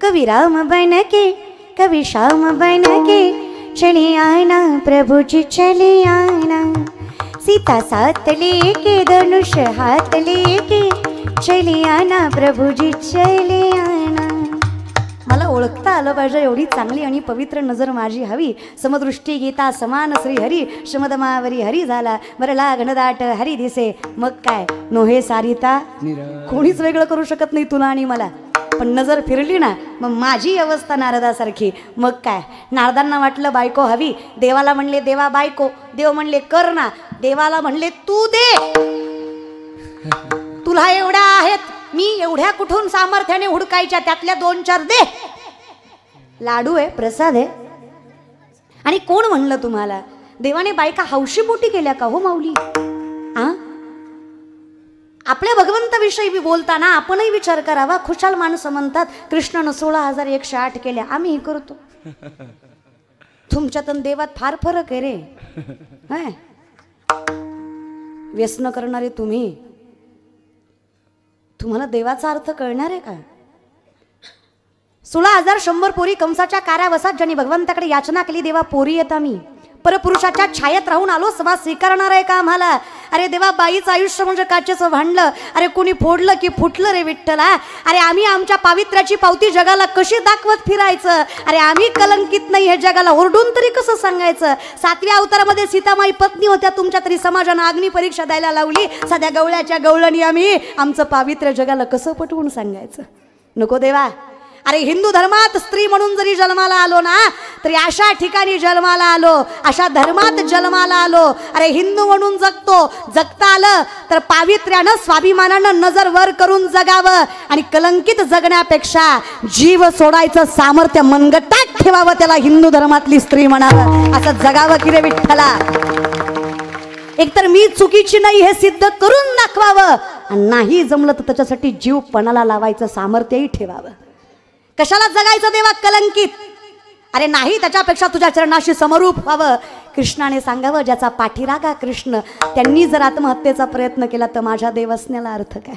कभी राम बन के कभी श्याम बन के चली आना प्रभु जी चली आना, सीता साथ लेके धनुष हाथ लेके चली आना प्रभु जी चली आना। मला ओळखता आलं पाहिजे एवढी चांगली आणि पवित्र नजर माझी हवी। समदृष्टी गीता समान श्री हरी, श्रमदमावरी हरी झाला बरला घनदाट हरी दिसे। मग काय नोहे सारिता, कोणीच वेगळं करू शकत नाही तुला आणि मला। पण नजर फिरली ना मग माझी अवस्था नारदासारखी। मग काय नारदांना वाटलं बायको हवी, देवाला म्हणले देवा बायको, देव म्हणले कर ना, देवाला म्हणले तू दे, तुला एवढ्या आहेत, मी एवढ्या कुठून सामर्थ्याने हुडकायच्या, त्यातल्या 2-4 दे। लाडू आहे, प्रसाद आहे। आणि कोण म्हणलं तुम्हाला देवाने बायका हौशीपोटी केल्या का हो माऊली? आपल्या भगवंताविषयी बी बोलताना आपणही विचार करावा। खुशाल माणसं म्हणतात कृष्णानं 16,108 केल्या, आम्ही करतो। तुमच्यात आणि देवात फार फरक आहे रे। व्यसन करणारे तुम्ही, तुम्हाला देवाचा अर्थ कळणार आहे का? 16,100 पोरी कंसाच्या कारावासात ज्यांनी भगवंताकडे याचना केली, देवा पोरी येत आम्ही परपुरुषाच्या छायेत राहून आलो, समाज स्वीकारणार आहे का आम्हाला? अरे देवा बाईचं आयुष्य म्हणजे काचेचं भांडलं, अरे कोणी फोडलं की फुटलं रे विठ्ठला। अरे आम्ही आमच्या पावित्र्याची पावती जगाला कशी दाखवत फिरायचं? अरे आम्ही कलंकित नाही हे जगाला ओरडून तरी कसं सांगायचं? 7व्या अवतारामध्ये सीतामाई पत्नी होत्या, तुमच्या तरी समाजानं अग्नी परीक्षा द्यायला लावली। साध्या गवळ्याच्या गवळणी आम्ही आमचं पावित्र्य जगाला कसं पटवून सांगायचं? नको देवा। अरे हिंदू धर्मात स्त्री म्हणून जरी जन्माला आलो ना तरी अशा ठिकाणी जन्माला आलो, अशा धर्मात जन्माला आलो। अरे हिंदू म्हणून जगतो, जगता आलं तर पावित्र्यानं स्वाभिमानानं नजर वर करून जगावं आणि कलंकित जगण्यापेक्षा जीव सोडायचं सामर्थ्य मनगटात ठेवावं, त्याला हिंदू धर्मातली स्त्री म्हणावं। असं जगावं की रे विठ्ठला। एकतर मी चुकीची नाही हे सिद्ध करून दाखवावं, आणि नाही जमलं तर त्याच्यासाठी जीव पणाला लावायचं सामर्थ्यही ठेवावं। कशाला जगायचं देवा कलंकित? अरे नाही, त्याच्यापेक्षा तुझ्या चरणाशी समरूप व्हावं। कृष्णाने सांगावं ज्याचा पाठीरागा कृष्ण, त्यांनी जर आत्महत्येचा प्रयत्न केला तर माझ्या देवसण्याला अर्थ काय?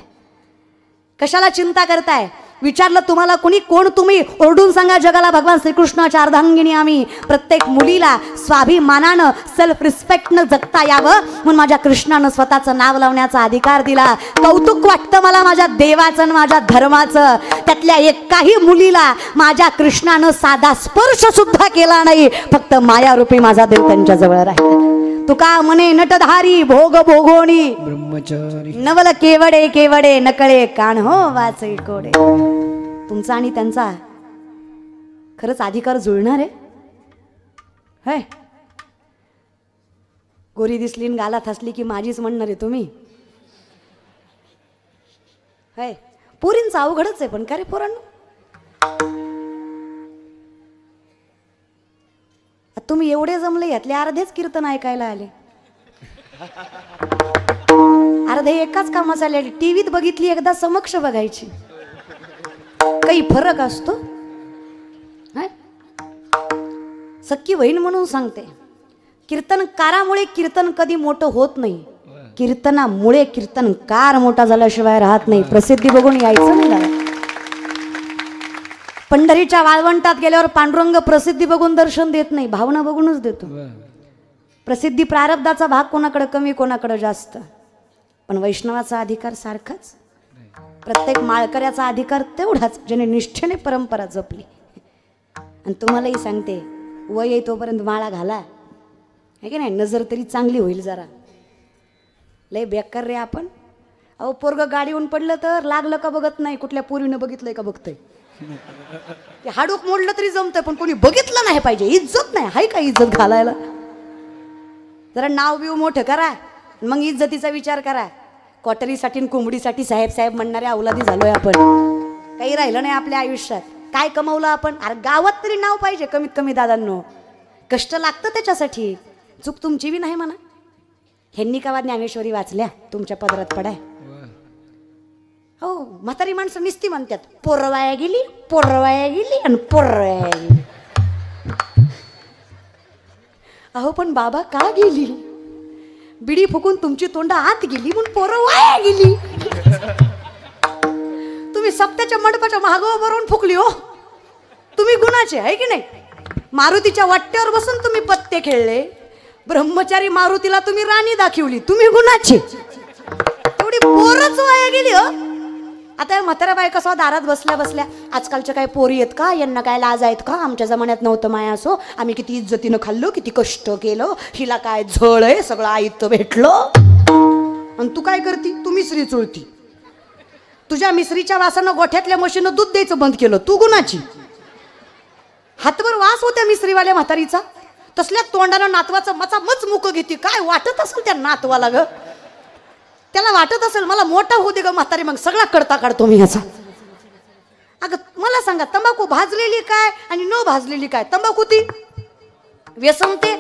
कशाला चिंता करताय? विचारलं तुम्हाला कोणी कोण तुम्ही? ओरडून सांगा जगाला भगवान श्रीकृष्णाच्या अर्धांगिनी आम्ही। प्रत्येक मुलीला स्वाभिमानानं सेल्फ रिस्पेक्टनं जगता यावं म्हणून माझ्या कृष्णानं स्वतःचं नाव लावण्याचा अधिकार दिला। कौतुक वाटतं मला माझ्या देवाचं आणि माझ्या धर्माचं। त्यातल्या एकाही मुलीला माझ्या कृष्णानं साधा स्पर्श सुद्धा केला नाही, फक्त मायारूपी माझा देव त्यांच्या जवळ राहिला। तुका म्हणे नटधारी भोग भोगोणी ब्रह्मचारी, नवल केवडे केवडे नकळे कान हो वाचे कोडे। तुमचा आणि त्यांचा खरंच अधिकार जुळणार आहे? गोरी दिसली न गालात हसली की माझीच म्हणणार आहे तुम्ही? पोरींचं अवघडच आहे पण का रे पोरांनो? तुम्ही एवढे जमले, यातले अर्धेच कीर्तन ऐकायला आले, अर्धे एकाच कामास आले। टीव्हीत बघितली एकदा, समक्ष बघायची, काही फरक असतो? सख्खी बहीण म्हणून सांगते, कीर्तनकारामुळे कीर्तन कधी मोठं होत नाही, कीर्तनामुळे कीर्तनकार मोठा झाल्याशिवाय राहत नाही। प्रसिद्धी बघून यायचं नाही। पंढरीच्या वाळवंटात गेल्यावर पांडुरंग प्रसिद्धी बघून दर्शन देत नाही, भावना बघूनच देतो। प्रसिद्धी प्रारब्धाचा भाग कोणाकडे कमी कोणाकडे जास्त, पण वैष्णवाचा अधिकार सारखाच, प्रत्येक माळकऱ्याचा अधिकार तेवढाच ज्याने निष्ठेने परंपरा जपली। आणि तुम्हालाही सांगते वय आहे तोपर्यंत माळा घाला, आहे की नाही? नजर तरी चांगली होईल जरा। लय बेकार रे आपण। अहो पोरग गाडीहून पडलं तर लागलं का बघत नाही, कुठल्या पोरीनं बघितलंय का बघतंय। हाडूक मोडलं तरी जमतंय पण कोणी बघितलं नाही पाहिजे, इज्जत नाही हाय का इज्जत घालायला? जरा नाव बिव मोठं करा मग इज्जतीचा विचार करा। क्वार्टरीसाठी कोंबडीसाठी साहेब साहेब म्हणणाऱ्या अवलादी झालोय आपण, काही राहिलं नाही आपल्या आयुष्यात। काय कमवलं आपण? अरे गावात तरी नाव पाहिजे कमीत कमी दादांनो, कष्ट लागतं त्याच्यासाठी। चूक तुमची बी नाही म्हणा, ह्यांनी कावा ज्ञानेश्वरी वाचल्या तुमच्या पदरात पडाय? हो, म्हातारी माणसं निस्ती म्हणतात पोरवाया गेली पोरवाया गेली आणि पोरवाया गेली। अहो पण बाबा का गेली? बिडी फुकून तुमची तोंड आत गेली म्हणून पोरवाया गेली। तुम्ही सप्त्याच्या मंडपाच्या महागावर भरून फुकली हो, तुम्ही गुणाचे आहे की नाही? मारुतीच्या वाट्यावर बसून तुम्ही पत्ते खेळले, ब्रह्मचारी मारुतीला तुम्ही राणी दाखवली, तुम्ही गुणाचे. एवढी पोरच वाया गेली हो. आता म्हातारा बाई कसं दारात बसल्या बसल्या, आजकालच्या काय पोरी आहेत का, यांना काय लाज आहेत का, आमच्या जमान्यात नव्हतं माया असो, आम्ही किती इज्जतीनं खाल्लो, किती कष्ट केलं, हिला काय झळ आहे, सगळं आयतं भेटलं. आणि तू काय करती? तू मिसरी चुळती. तुझ्या मिसरीच्या वासानं गोठ्यातल्या म्हशीनं दूध द्यायचं बंद केलं, तू गुणाची. हातभर वास होत्या मिसरीवाल्या म्हातारीचा, तसल्या तोंडानं नातवाचं मच मुक घेते. काय वाटत असेल त्या नातवाला ग? त्याला वाटत असेल मला मोठा होऊ दे ग म्हातारी, मग सगळा करता काढतो मी ह्याचा. अगं मला सांगा, तंबाखू भाजलेली काय आणि न भाजलेली काय? तंबाखू ती व्यसनते.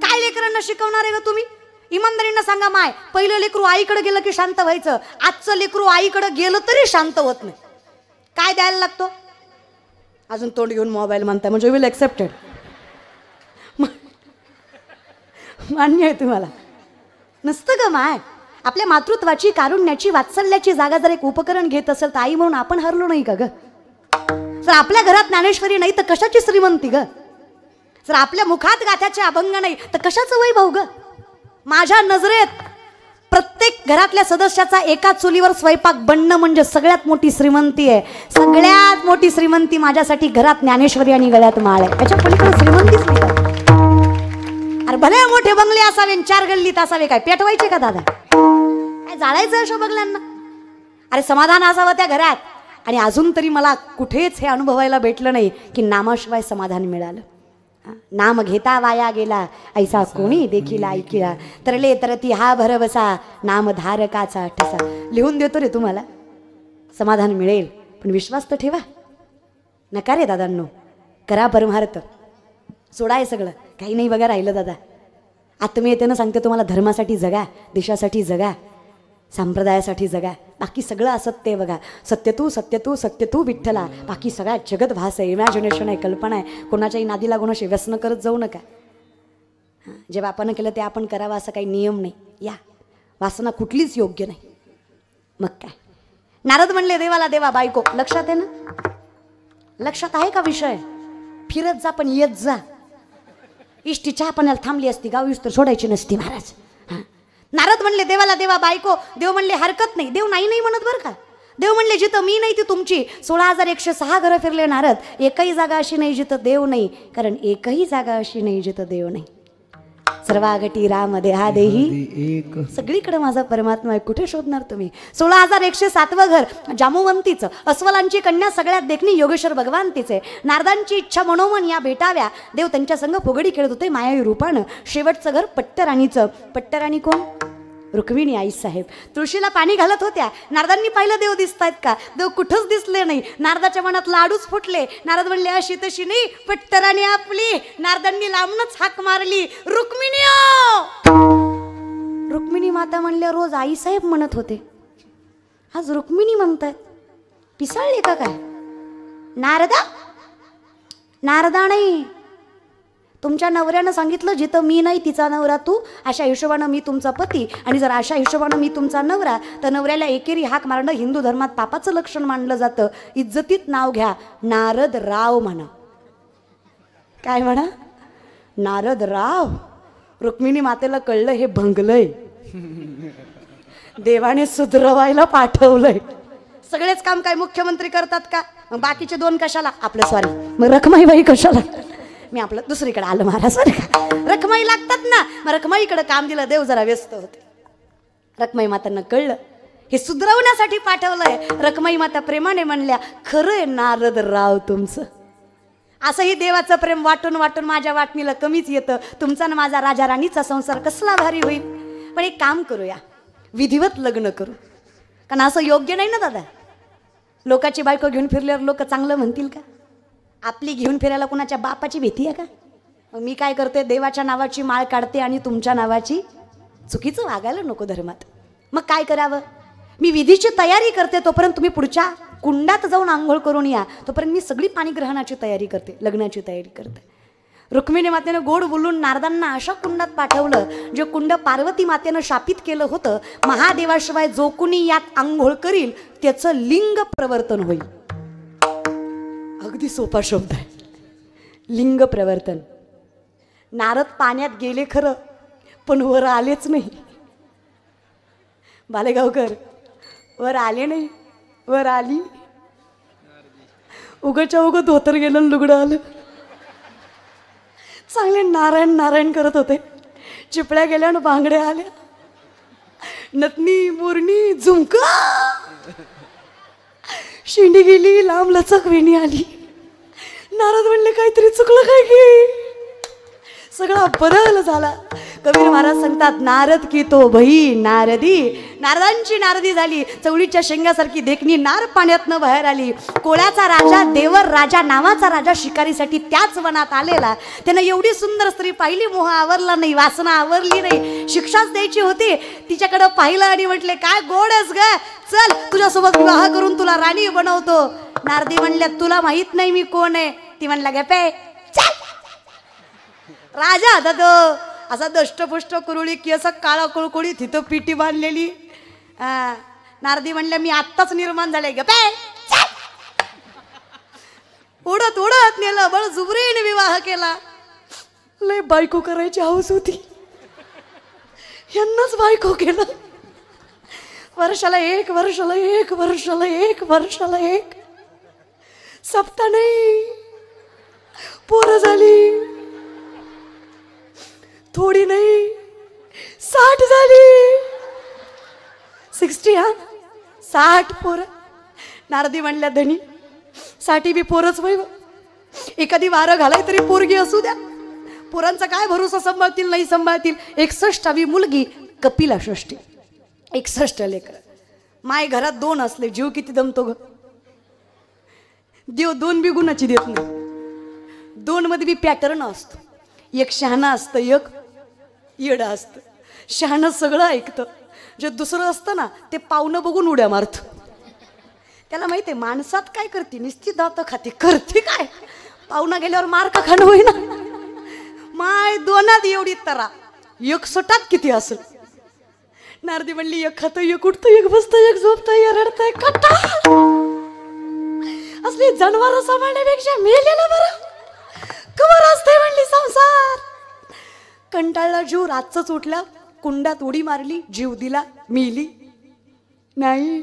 काय लेकरांना शिकवणार आहे ग तुम्ही? इमानदारीनं सांगा माय, पहिलं लेकरू आईकडे गेलं की शांत व्हायचं, आजचं लेकरू आईकडे गेलं तरी शांत होत नाही. काय द्यायला लागतो? अजून तोंड घेऊन मोबाईल म्हणताय म्हणजे विल एक्सेप्टेड. मान्य आहे तुम्हाला? नसतं ग माय. आपल्या मातृत्वाची, कारुण्याची, वात्सल्याची जागा जर एक उपकरण घेत असेल तर आई म्हणून आपण हरलो नाही का ग? जर आपल्या घरात ज्ञानेश्वरी नाही तर कशाची श्रीमंती ग? जर आपल्या मुखात गाथ्याचे अभंग नाही तर कशाचं वैभव ग? माझ्या नजरेत प्रत्येक घरातल्या सदस्याचा एका चुलीवर स्वयंपाक बनणं म्हणजे सगळ्यात मोठी श्रीमंती आहे. सगळ्यात मोठी श्रीमंती माझ्यासाठी घरात ज्ञानेश्वरी आणि गळ्यात माळ आहे. त्याच्या पलीकडे श्रीमंतीच नाही. अरे भले मोठे बंगले असावे, 4 गल्लीत असावे, काय पेटवायचे का दादा? काय जाळायचं अशा बंगल्यांना? अरे समाधान असावं त्या घरात. आणि अजून तरी मला कुठेच हे अनुभवायला भेटलं नाही की नामाशिवाय समाधान मिळालं. नाम घेता वाया गेला ऐसा कोणी देखील ऐकिला, तरले तरती हा भरवसा नामधारकाचा ठसा. लिहून देतो रे तुम्हाला, समाधान मिळेल, पण विश्वास तर ठेवा. नका रे दादांनो, करा परमार्थ, सोडाय सगळं, काही नाही बघा राहिलं दादा. आत्मीयतेनं सांगते तुम्हाला, धर्मासाठी जगा, देशासाठी जगा, संप्रदायासाठी जगा, बाकी सगळं असत्य आहे बघा. सत्य तू विठ्ठला, बाकी सगळा जगत भास आहे, इमॅजिनेशन आहे, कल्पना आहे. कोणाच्याही नादी लागून असे व्यसन करत जाऊ नका. जे बापानं केलं ते आपण करावं असं काही नियम नाही. या वासना कुठलीच योग्य नाही. मग काय, नारद म्हणले देवाला देवा बायको. लक्षात आहे ना? लक्षात आहे का विषय? फिरत जा पण येत जा. इष्टी चहा पाण्याला थांबली असती, गाव तर सोडायची नसती महाराज. नारद म्हणले देवाला देवा बायको. देव म्हणले हरकत नाही. देव नाही म्हणत बरं का. देव म्हणले जिथं मी नाही ती तुमची. 16,106 घरं फिरले नारद, एकही जागा अशी नाही जिथं देव नाही. कारण एकही जागा अशी नाही जिथं देव नाही. सर्वागटी राम देहा देही, सगळीकडे माझा परमात्मा आहे. कुठे शोधणार तुम्ही? 16,107वं घर जामुवंतीचं. अस्वलांची कन्या सगळ्यात देखणी योगेश्वर भगवान तिचे. नारदांची इच्छा मनोमन या भेटाव्या. देव त्यांच्या संग फुगडी खेळत होते मायावी रूपानं. शेवटचं घर पट्टराणीचं. पट्टराणी कोण? रुक्मिणी आई साहेब. तुळशीला पाणी घालत होत्या. नारदांनी पाहिलं देव दिसतायत का? देव कुठंच दिसले नाही. नारदाच्या मनात लाडूच फुटले. नारद म्हणले अशी तशी नाही, पट्टराणी आपली. नारदांनी लांबनच हाक मारली, रुक्मिणी. रुक्मिणी माता म्हणल्या रोज आई साहेब म्हणत होते, आज रुक्मिणी म्हणतात. पिसाळले का काय? नारदा नाही, तुमच्या नवऱ्यानं सांगितलं जिथं मी नाही तिचा नवरा तू. अशा हिशोबानं मी तुमचा पती, आणि जर अशा हिशोबानं मी तुमचा नवरा, तर नवऱ्याला एकेरी हाक मारणं हिंदू धर्मात पापाचं लक्षण मानलं जातं. इज्जतीत नाव घ्या, नारद राव म्हणा. काय म्हणा? नारद राव. रुक्मिणी मातेला कळलं हे भंगलंय, देवाने सुधरवायला पाठवलंय. सगळेच काम काय मुख्यमंत्री करतात का? मग बाकीचे 2 कशाला? आपलं सॉरी, मग रखमाईबाई कशाला? मी आपलं दुसरीकडे आलं महाराज बरं का. रखमाई लागतात ना, मग रखमाईकडे काम दिलं. देव जरा व्यस्त होते. रखमाई मातांना कळलं हे सुधरवण्यासाठी पाठवलंय. रखमाई माता प्रेमाने म्हणल्या, खरंय नारद राव तुमचं. असंही देवाचं प्रेम वाटून वाटून माझ्या वाटणीला कमीच येतं. तुमचा ना माझा राजा राणीचा संसार कसला भारी होईल. पण एक काम करूया, विधिवत लग्न करू. कारण असं योग्य नाही ना दादा. लोकाची बायको घेऊन फिरल्यावर लोक चांगलं म्हणतील का? आपली घेऊन फिरायला कुणाच्या बापाची भीती आहे का? मग मी काय करते, देवाच्या नावाची माळ काढते आणि तुमच्या नावाची. चुकीचं वागायला नको धर्मात. मग काय करावं? मी विधीची तयारी करते, तोपर्यंत तुम्ही पुढच्या कुंडात जाऊन आंघोळ करून या. तोपर्यंत मी सगळी पाणीग्रहणाची तयारी करते, लग्नाची तयारी करते. रुक्मिणी मातेनं गोड बोलून नारदांना अशा कुंडात पाठवलं जे कुंड पार्वती मातेनं शापित केलं होतं. महादेवाशिवाय जो कुणी यात आंघोळ करील त्याचं लिंग प्रवर्तन होईल. अगदी सोपा शब्द आहे, लिंग प्रवर्तन. नारद पाण्यात गेले खरं, पण वर आलेच नाही. बालेगावकर वर आले नाही, वर आली उगच्या उग धोतर गेलं, लुगडं आलं. चांगले नारायण नारायण करत होते, चिपळ्या गेल्या आणि बांगड्या आल्या, नथनी मोरणी झुमका, शिंडी गेली, लांब लचक वेणी आली. नारद म्हणले काहीतरी चुकलं काय की, सगळा बदल झाला. कबीर महाराज सांगतात, नारद की तो भई नारदी. नारदांची नारदी झाली, चवळीच्या शेंगासारखी देखणी नार पाण्यातनं बाहेर आली. कोळ्याचा राजा, देवर राजा नावाचा राजा शिकारीसाठी त्याच वनात आलेला. त्यानं एवढी सुंदर स्त्री पाहिली, मोह आवरला नाही, वासना आवरली नाही. शिक्षाच द्यायची होती, तिच्याकडं पाहिलं आणि म्हटले, काय गोड आहेस ग, चल तुझ्यासोबत विवाह करून तुला राणी बनवतो. नारदी म्हणल्या, तुला माहित नाही मी कोण आहे. ती म्हणला, गप्पे चल. राजा होता तो, असा दष्टपुष्ट कुरुळी की असं काळा कुळकुळी, तिथं पिटी बांधलेली. नारदी म्हणल्या, मी आत्ताच निर्माण झाले, गप्पे चल. उडत उडत नेलं, बळजुबरीने विवाह केला. लय बायको करायची हौस होती, यांनाच बायको केलं. वर्षाला एक, वर्षाला एक, वर्षाला एक, वर्षाला एक, सप्ता नाही पोरं झाली. थोडी नाही 60 झाली, 60. 60 पोरं. नारदी म्हणल्या, धनी 60 बी पोरच वय, एखादी वारं घालाय तरी पोरगी असू द्या. पोरांचा काय भरोसा, सांभाळतील नाही सांभाळतील. 61वी मुलगी, कपिला षष्ठी, 61 लेकर. माय घरात 2 असले, जीव किती दमतो ग. देव 2 बी गुणाची देत नाही. 2 मध्ये बी पॅटर्न असतो. एक शहाणा असतं, एक येडा असतं. शहाणं सगळं ऐकतं, जे दुसरं असतं ना ते पाहुणं बघून उड्या मारतं. त्याला माहिती आहे माणसात काय करते, निस्ती दात खाते, करते काय, पाहुणा गेल्यावर मार का खाणं होईना. माय 2 एवढी तरा, 61 किती असेल. नारदी म्हणली, एक खातं, एक उठतं, एक बसतं, एक झोपतं, एक रडतंय, कटा. असली जनावर सांभाळण्यापेक्षा मेलेलं बरं. कवर असते म्हणली संसार. कंटाळला जीव, रातच उठला, कुंडात उडी मारली, जीव दिला, मेली नाही,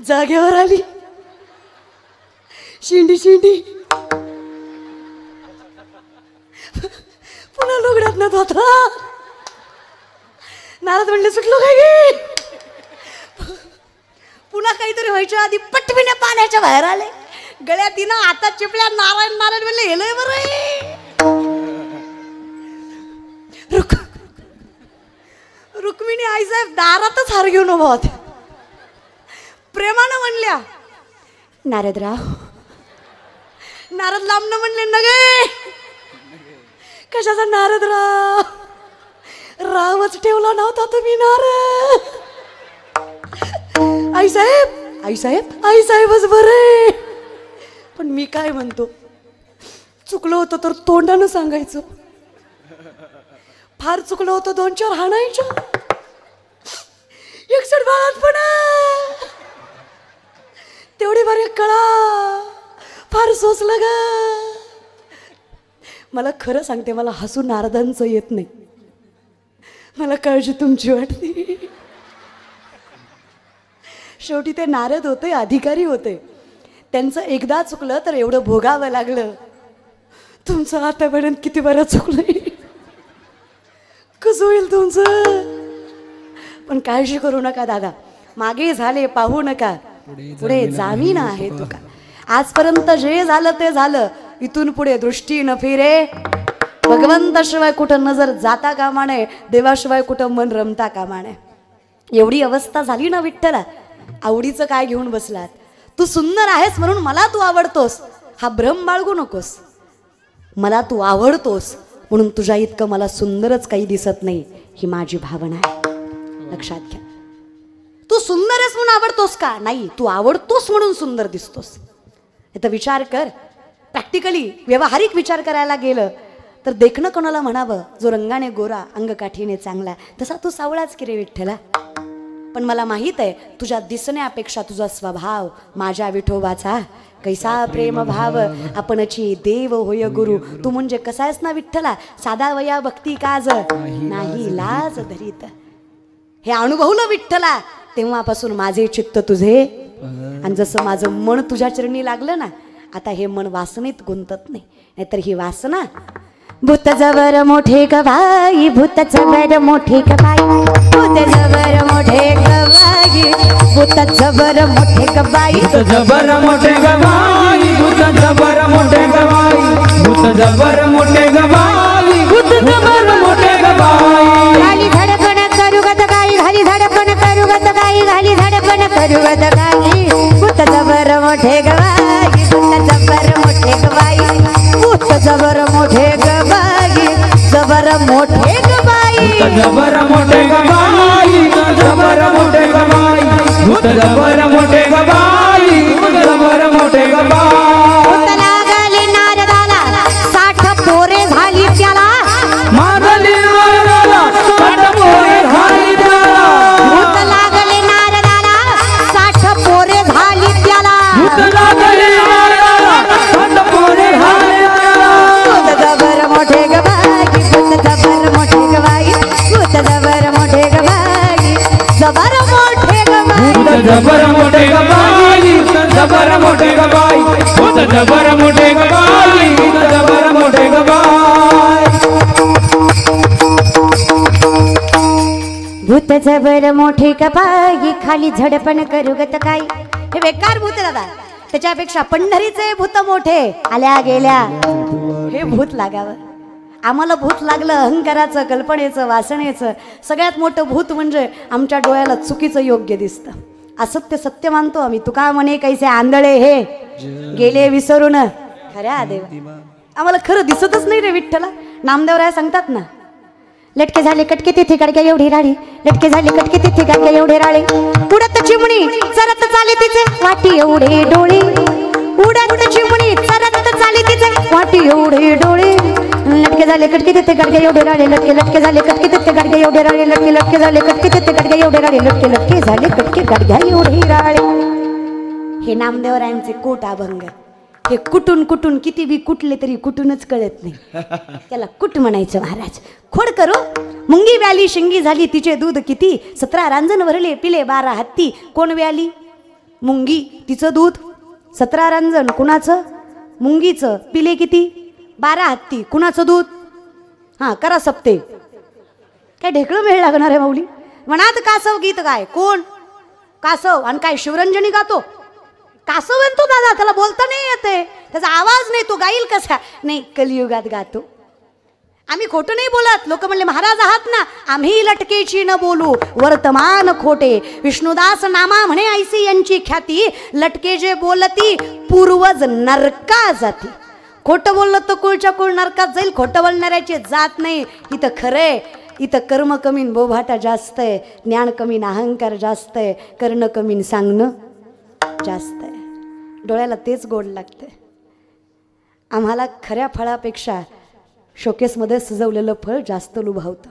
जागेवर आली. शिंडी शिंडी पुन्हा लुगड्यात न धोता. नारद म्हणले, सुटलो काय गे. पुन्हा काहीतरी व्हायच्या आधी पटविने पाण्याच्या बाहेर आले. गळ्यात तिनं आता चिपल्या, नारायण नारायण म्हणले, हेलय बरं. रुक्मिणी आईसाहेब दारातच हार घेऊन उभा होते. प्रेमानं म्हणल्या, नारदराव. नारद लांबनं म्हणले, नगे. कशाचा नारदराव, रावच ठेवला नव्हता तुम्ही नारद. आईसाहेब, आईसाहेब, आईसाहेबच बरे. पण मी काय म्हणतो, चुकलं होतं तर तोंडानं सांगायचं, फार चुकलं होतं 2-4 हाणायच्या. 61 बाळातपणा, तेवढी बरे कळा, फार सोसलं ग. मला खरं सांगते, मला हसू नारदांचं येत नाही, मला काळजी तुमची वाटते. शेवटी ते नारद होते, अधिकारी होते. त्यांचं एकदा चुकलं तर एवढं भोगावं लागलं. तुमचं आतापर्यंत किती बरं चुकलंय, कसं होईल तुमचं. पण काळजी करू नका दादा, मागे झाले पाहू नका, पुढे जामीन आहे तुका. आजपर्यंत जे झालं ते झालं, इथून पुढे दृष्टी न फिरे. भगवंताशिवाय कुठं नजर जाता कामा नये, देवाशिवाय कुठं मन रमता कामा नये. एवढी अवस्था झाली ना विठ्ठला. आवडीचं काय घेऊन बसलात. तू सुंदर आहेस म्हणून मला तू आवडतोस हा भ्रम बाळगू नकोस. मला तू आवडतोस म्हणून तुझ्या इतकं मला सुंदरच काही दिसत नाही, ही माझी भावना आहे, लक्षात घ्या. तू सुंदर आहेस म्हणून आवडतोस का, नाही, तू आवडतोस म्हणून सुंदर दिसतोस. इथं विचार कर, प्रॅक्टिकली व्यावहारिक विचार करायला गेलं तर देखणं कोणाला म्हणावं, जो रंगाने गोरा अंगकाठीने चांगला, तसा तू सावळाच की रे विठ्ठला. पण मला माहित आहे तुझ्या दिसण्यापेक्षा तुझा स्वभाव माझ्या विठोबाचा कैसा प्रेम भाव आपणची देव होय गुरु. तू म्हणजे कसा आहेस ना विठ्ठला, साधा वया भक्ती काज नाही लाज धरीत. हे अनुभवलं विठ्ठला तेव्हापासून माझे चित्त तुझे, आणि जसं माझं मन तुझ्या चरणी लागलं ना, आता हे मन वासनेत गुंतत नाही. नाहीतर ही वासना भूत जबर मोठे गवाई, भूत जबर मोठे गवाई, भूत जबर मोठे गवाई, भूत जबर मोठे गवाई, भूत जबर मोठे गवाई, भूत जबर मोठे गवाई, भूत जबर मोठे गवाई, भूत जबर मोठे गवाई. घाली धडपण करू गत गाई, घाली धडपण करू गत गाई, घाली धडपण करू गत गाई, भूत जबर मोठे गवाई, भूत जबर मोठे गवाई, भूत जबर मोठे गवाई, जबर मोठे गवाई, भूत जबर मोठे गवाई, जबर मोठे गवाई, भूत जबर मोठे गवाई, भूत जबर मोठे गवाई. भूत लागली नारदाला 60 पोरे झाली त्याला, मागली नारदाला 60 पोरे झाली त्याला. भूत लागली नारदाला 60 पोरे झाली त्याला, भूत लागली नारदाला 60 पोरे झाली त्याला. भूत जबर मोठे गवाई, भूत जबर मोठे गवाई, भूत जबर मोठे गवाई, जबर मोठे गवाई, भूत जबर मोठे गवाई, जबर मोठे गवाई, भूत जबर मोठे गवाई, भूत जबर मोठे गवाई. भूत जबर मोठे गवाई, खाली झडपण करू गत काय. हे बेकार भूत दादा, त्याच्यापेक्षा पंढरीचे भूत मोठे आल्या गेल्या. हे भूत लागावं आम्हाला. भूत लागलं अहंकाराचं, कल्पनेचं, वासनेचं. सगळ्यात मोठं भूत म्हणजे आमच्या डोळ्याला चुकीचं योग्य दिसतं. असत्य सत्य मानतो आम्ही. तुका म्हणे कैसे आंधळे हे गेले विसरून खऱ्या देवा. आम्हाला खरं दिसतच नाही रे विठ्ठला. नामदेवराय सांगतात ना, लटके झाले कटके तिथे गाडग्या एवढी राळी, लटके झाले कटके तिथे गाडग्या एवढे राळे, उडत चिमणी चरत चाले तिचे वाटी एवढे डोळे, उडत चिमणी चरत चाले तिचे वाटी एवढे डोळे, लटके झाले कटके तिथे गाडग्या एवढे राळे, लटके लटके झाले कटके तिथे गाडग्या एवढे राळे, लटके लटके झाले कटके तिथे गाडग्या एवढे राळे, लटके लटके झाले कटके गाडग्या एवढे राळे. हे नामदेवरायांचे कोट अभंग. हे कुटून कुटून किती बी कुटले तरी कुटूनच कळत नाही. त्याला कुट म्हणायचं महाराज. खोड करू मुंगी व्याली शिंगी झाली तिचे दूध किती, 17 रांजण भरले पिले 12 हत्ती. कोण व्याली? मुंगी. तिचं दूध 17 रांजण. कुणाचं? मुंगीचं. पिले किती? 12 हत्ती. कुणाचं दूध? हां करा सप्ते. काय ढेकळं वेळ लागणार आहे माऊली. म्हणात कासव गीत गाय. कोण? कासव. आणि काय शिवरंजनी गातो? कासव म्हणतो दादा, त्याला बोलता नाही येते, त्याचा आवाज नाही, तो गाईल कसा? नाही, कलियुगात गातो. आम्ही खोटं नाही बोलत. लोक म्हणले महाराज आहात ना, आम्ही लटकेची न बोलू वर्तमान खोटे. विष्णुदास नामा म्हणे ऐसी यांची ख्याती, लटके जे बोलती पूर्वज नरका जाती. खोटं बोललं तर कुळच्या कुळ नरकात जाईल. खोटं बोलणाऱ्याची जात नाही. इथं खरंय, इथं कर्म कमीन बोभाटा जास्त आहे, ज्ञान कमीन अहंकार जास्त आहे, कर्ण कमीन सांगणं जास्त आहे. डोळ्याला तेच गोड लागते. आम्हाला खऱ्या फळापेक्षा शोकेसमध्ये सजवलेलं फळ जास्त लुभावतं.